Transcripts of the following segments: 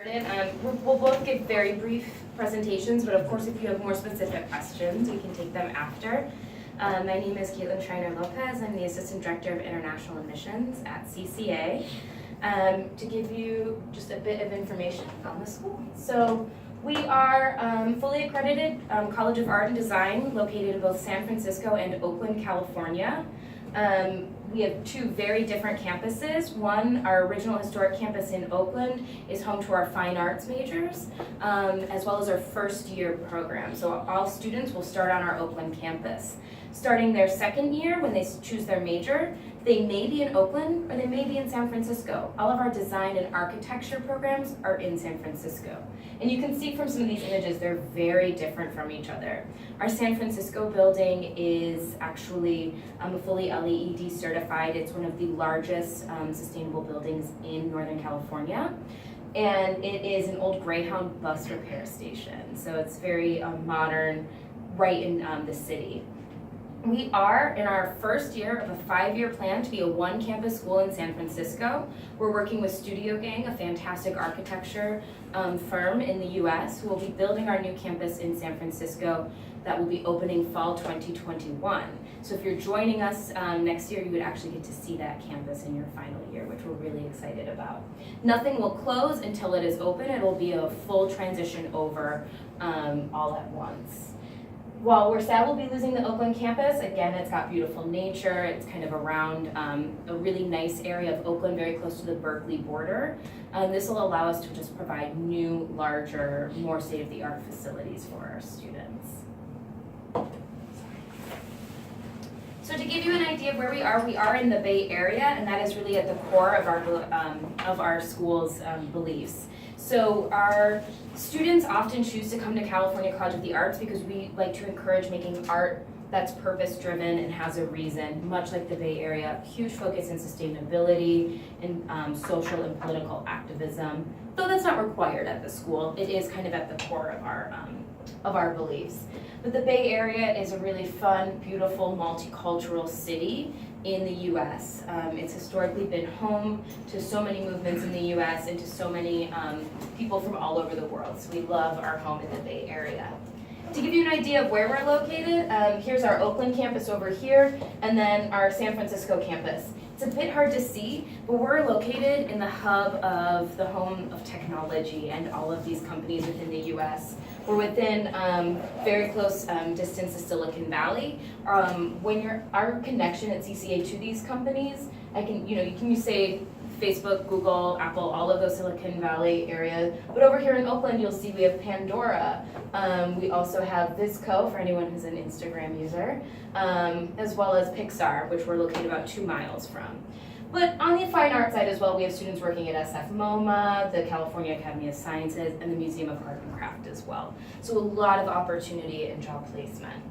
We'll both give very brief presentations, but of course if you have more specific questions, we can take them after. My name is Caitlin Schreiner-Lopez. I'm the Assistant Director of International Admissions at CCA. To give you just a bit of information on the school. So we are fully accredited College of Art and Design located in both San Francisco and Oakland, California. We have two very different campuses. One, our original historic campus in Oakland, is home to our fine arts majors, as well as our first year program. So all students will start on our Oakland campus. Starting their second year, when they choose their major, they may be in Oakland or they may be in San Francisco. All of our design and architecture programs are in San Francisco. And you can see from some of these images, they're very different from each other. Our San Francisco building is actually fully LEED certified. It's one of the largest sustainable buildings in Northern California. And it is an old Greyhound bus repair station. So it's very modern, right in the city. We are in our first year of a 5-year plan to be a one-campus school in San Francisco. We're working with Studio Gang, a fantastic architecture firm in the US, who will be building our new campus in San Francisco that will be opening fall 2021. So if you're joining us next year, you would actually get to see that campus in your final year, which we're really excited about. Nothing will close until it is open. It'll be a full transition over all at once. While we're sad we'll be losing the Oakland campus, again, it's got beautiful nature. It's kind of around a really nice area of Oakland, very close to the Berkeley border. This will allow us to just provide new, larger, more state-of-the-art facilities for our students. So to give you an idea of where we are in the Bay Area, and that is really at the core of our school's beliefs. So our students often choose to come to California College of the Arts because we like to encourage making art that's purpose-driven and has a reason, much like the Bay Area. Huge focus in sustainability and social and political activism. Though that's not required at the school, it is kind of at the core of our beliefs. But the Bay Area is a really fun, beautiful, multicultural city in the US. It's historically been home to so many movements in the US and to so many people from all over the world. So we love our home in the Bay Area. To give you an idea of where we're located, here's our Oakland campus over here, and then our San Francisco campus. It's a bit hard to see, but we're located in the hub of the home of technology and all of these companies within the US. We're within very close distance to Silicon Valley. Our connection at CCA to these companies, you can say Facebook, Google, Apple, all of those Silicon Valley areas. But over here in Oakland, you'll see we have Pandora. We also have Visco, for anyone who's an Instagram user, as well as Pixar, which we're located about 2 miles from. But on the fine art side as well, we have students working at SF MoMA, the California Academy of Sciences, and the Museum of Art and Craft as well. So a lot of opportunity and job placement.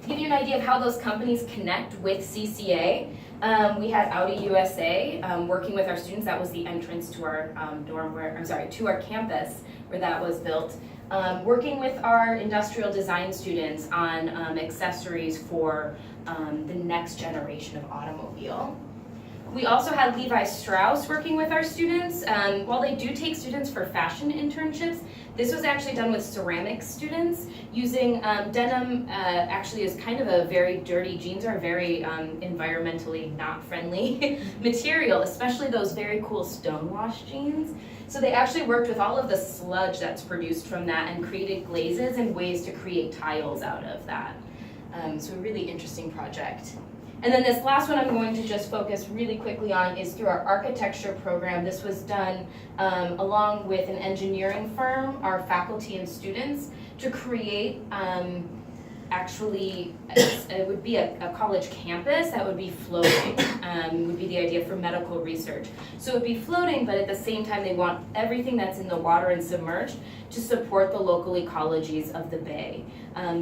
To give you an idea of how those companies connect with CCA, we had Audi USA working with our students. That was the entrance to our to our campus where that was built. Working with our industrial design students on accessories for the next generation of automobile. We also had Levi Strauss working with our students. While they do take students for fashion internships, this was actually done with ceramics students using denim actually is kind of a very dirty, jeans are very environmentally not friendly material, especially those very cool stonewash jeans. So they actually worked with all of the sludge that's produced from that and created glazes and ways to create tiles out of that. So a really interesting project. And then this last one I'm going to just focus really quickly on is through our architecture program. This was done along with an engineering firm, our faculty and students, to create it would be a college campus that would be floating, would be the idea for medical research. So it would be floating, but at the same time they want everything that's in the water and submerged to support the local ecologies of the bay.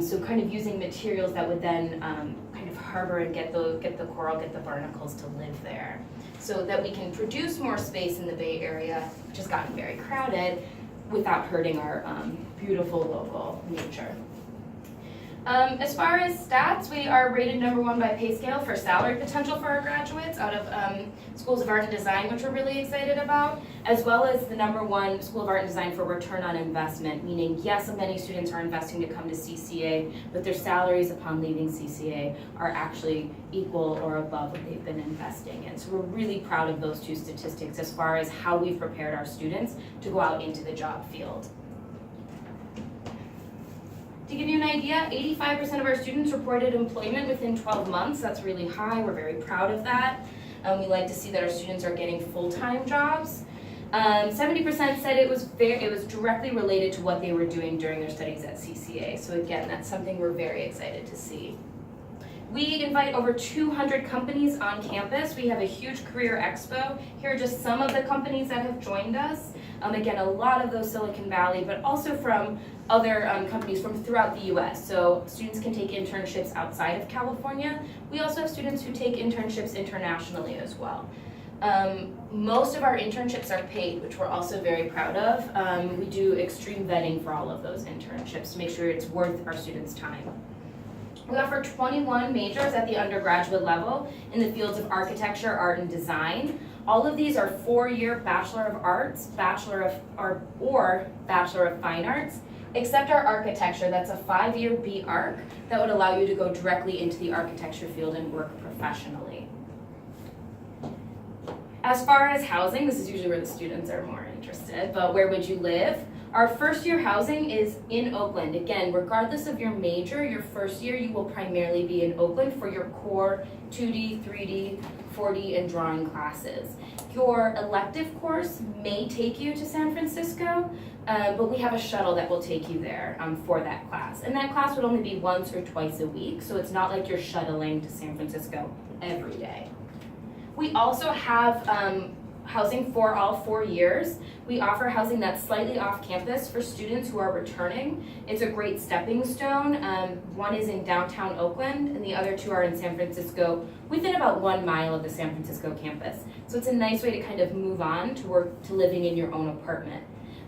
So kind of using materials that would then kind of harbor and get the coral, get the barnacles to live there. So that we can produce more space in the Bay Area, which has gotten very crowded, without hurting our beautiful local nature. As far as stats, we are rated #1 by PayScale for salary potential for our graduates out of schools of art and design, which we're really excited about, as well as the #1 school of art and design for return on investment, meaning yes, many students are investing to come to CCA, but their salaries upon leaving CCA are actually equal or above what they've been investing in. So we're really proud of those two statistics as far as how we've prepared our students to go out into the job field. To give you an idea, 85% of our students reported employment within 12 months. That's really high. We're very proud of that. We like to see that our students are getting full-time jobs. 70% said it was directly related to what they were doing during their studies at CCA. So again, that's something we're very excited to see. We invite over 200 companies on campus. We have a huge career expo. Here are just some of the companies that have joined us. Again, a lot of those Silicon Valley, but also from other companies from throughout the US. So students can take internships outside of California. We also have students who take internships internationally as well. Most of our internships are paid, which we're also very proud of. We do extreme vetting for all of those internships to make sure it's worth our students' time. We offer 21 majors at the undergraduate level in the fields of architecture, art, and design. All of these are 4-year Bachelor of Arts, Bachelor of Art, or Bachelor of Fine Arts, except our architecture. That's a 5-year B.Arch that would allow you to go directly into the architecture field and work professionally. As far as housing, this is usually where the students are more interested, but where would you live? Our first-year housing is in Oakland. Again, regardless of your major, your first year you will primarily be in Oakland for your core 2D, 3D, 4D, and drawing classes. Your elective course may take you to San Francisco, but we have a shuttle that will take you there for that class. And that class would only be once or twice a week, so it's not like you're shuttling to San Francisco every day. We also have housing for all 4 years. We offer housing that's slightly off campus for students who are returning. It's a great stepping stone. One is in downtown Oakland and the other 2 are in San Francisco within about 1 mile of the San Francisco campus. So it's a nice way to kind of move on to living in your own apartment.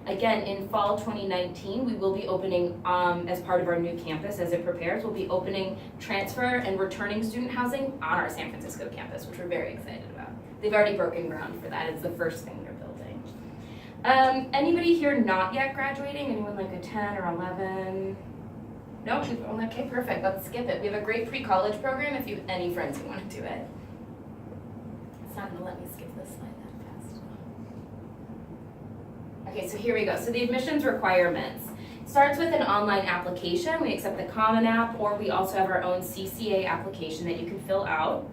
Again, in fall 2019, we will be opening, as part of our new campus as it prepares, we'll be opening transfer and returning student housing on our San Francisco campus, which we're very excited about. They've already broken ground for that. It's the first thing they're building. Anybody here not yet graduating? Anyone like a 10 or 11? No? Okay, perfect. Let's skip it. We have a great pre-college program if you have any friends who want to do it. It's not going to let me skip this slide that fast. Okay, so here we go. So the admissions requirements. It starts with an online application. We accept the Common App, or we also have our own CCA application that you can fill out.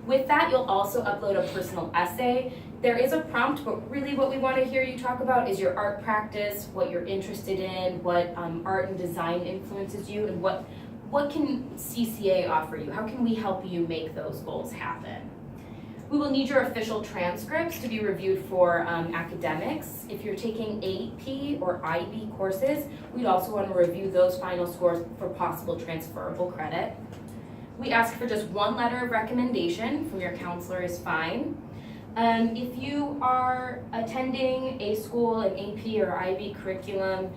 With that, you'll also upload a personal essay. There is a prompt, but really what we want to hear you talk about is your art practice, what you're interested in, what art and design influences you, and what can CCA offer you? How can we help you make those goals happen? We will need your official transcripts to be reviewed for academics. If you're taking AP or IB courses, we'd also want to review those final scores for possible transferable credit. We ask for just 1 letter of recommendation from your counselor is fine. If you are attending a school, an AP or IB curriculum,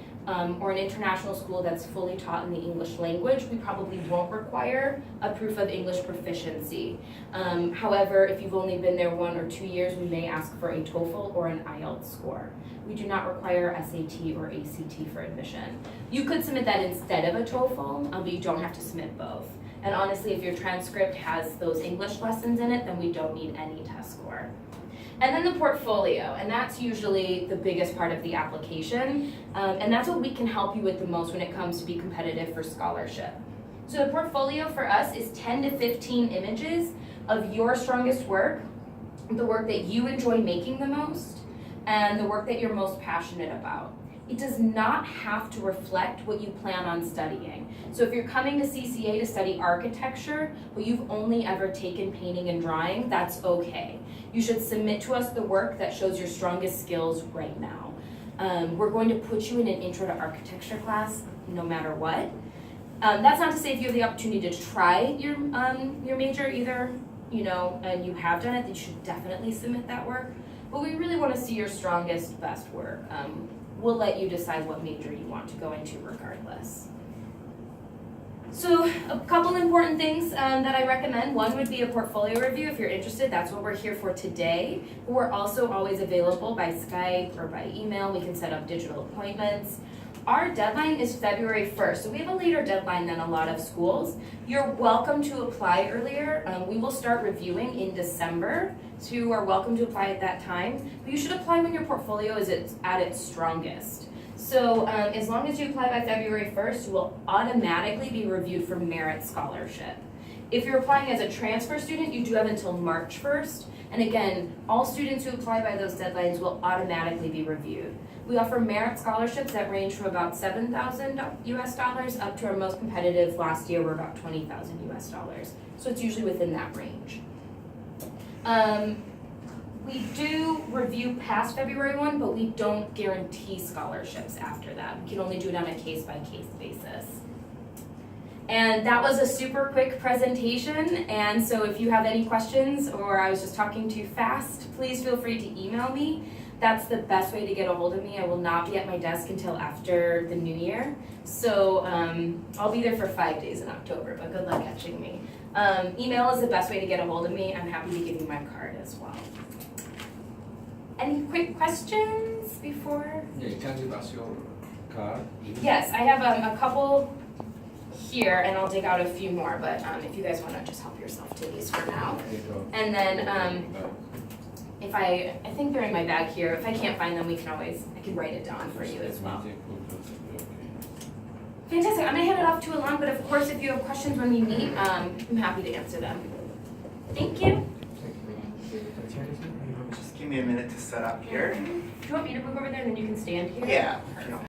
or an international school that's fully taught in the English language, we probably won't require a proof of English proficiency. However, if you've only been there 1 or 2 years, we may ask for a TOEFL or an IELTS score. We do not require SAT or ACT for admission. You could submit that instead of a TOEFL, but you don't have to submit both. And honestly, if your transcript has those English lessons in it, then we don't need any test score. And then the portfolio, and that's usually the biggest part of the application, and that's what we can help you with the most when it comes to be competitive for scholarship. So the portfolio for us is 10 to 15 images of your strongest work, the work that you enjoy making the most, and the work that you're most passionate about. It does not have to reflect what you plan on studying. So if you're coming to CCA to study architecture, but you've only ever taken painting and drawing, that's okay. You should submit to us the work that shows your strongest skills right now. We're going to put you in an intro to architecture class no matter what. That's not to say if you have the opportunity to try your major either, and you have done it, then you should definitely submit that work. But we really want to see your strongest, best work. We'll let you decide what major you want to go into regardless. So a couple important things that I recommend. One would be a portfolio review if you're interested. That's what we're here for today. We're also always available by Skype or by email. We can set up digital appointments. Our deadline is February 1st, so we have a later deadline than a lot of schools. You're welcome to apply earlier. We will start reviewing in December, so you are welcome to apply at that time. But you should apply when your portfolio is at its strongest. So as long as you apply by February 1st, you will automatically be reviewed for merit scholarship. If you're applying as a transfer student, you do have until March 1st. And again, all students who apply by those deadlines will automatically be reviewed. We offer merit scholarships that range from about $7,000 US up to our most competitive last year were about $20,000 US. So it's usually within that range. We do review past February 1, but we don't guarantee scholarships after that. We can only do it on a case-by-case basis. And that was a super quick presentation, and so if you have any questions or I was just talking too fast, please feel free to email me. That's the best way to get a hold of me. I will not be at my desk until after the new year. So I'll be there for 5 days in October, but good luck catching me. Email is the best way to get a hold of me. I'm happy to give you my card as well. Any quick questions before? Yeah, can you give us your card? Yes, I have a couple here, and I'll dig out a few more, but if you guys want to just help yourself to these for now. And then if I think they're in my bag here. If I can't find them, I can write it down for you as well. Fantastic. I'm gonna hand it off to Alon, but of course, if you have questions when we meet, I'm happy to answer them. Thank you. Just give me a minute to set up here. Do you want me to move over there and then you can stand here? Yeah.